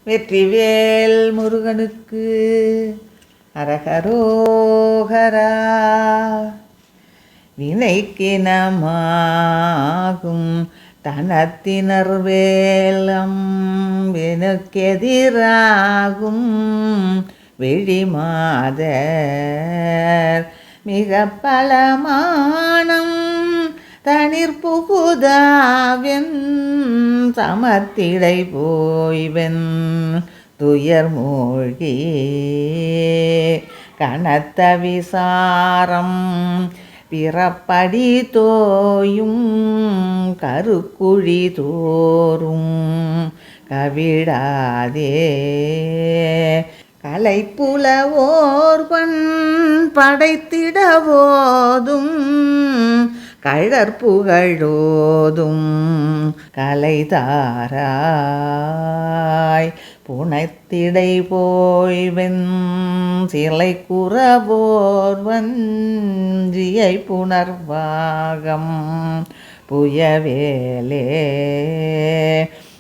வெற்றிவேல் முருகனுக்கு அரகரோகரா. வினைக்கினமாகும் தனத்தினர் வேலம் வினுக்கெதிராகும் விழிமாதர் மிக பலமானம் தனிற் புகுதாவென் சமத்திடை போய்வென் துயர் மூழ்கி கனத்த விசாரம் பிறப்படி தோயும் கருக்குழி தோறும் கவிடாதே கலைப்புலவோர்பன் படைத்திடவோதும் கழற்புகழோதும் கலைதாராய் புனைத்திடை போய்வென் சிலை குறவோர்வஞ்சியை புணர்வாகம் புயவேலே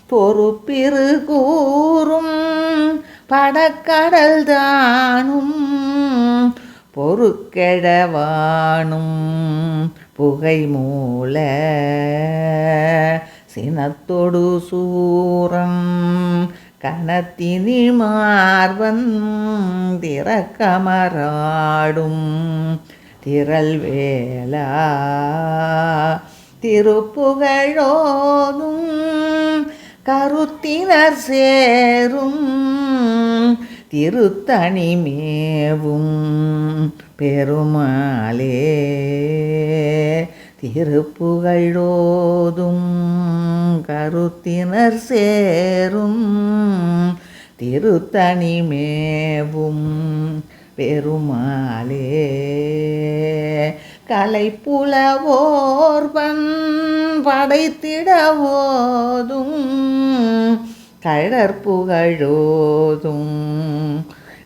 பொறுப்பிரு கூறும் படக்கடல் தானும் பொறுக்கெழவானும் புகை மூல சினத்தொடு சூரன் கனத்தினி மார்வன் திறக்கமராடும் திரள் வேளா திருப்புகழோதும் கருத்தினர் சேரும் திருத்தணிமேவும் பெருமாளே. திருப்புகழோதும் கருத்தினர் சேரும் திருத்தணிமேவும் பெருமாளே. கலைப்புலவோர்பன் படைத்திடவோதும் கழற்புகழோதும்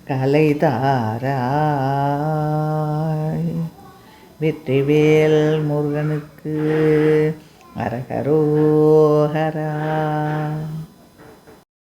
கலைதாராய். வெற்றிவேல் முருகனுக்கு அரகரோகரா.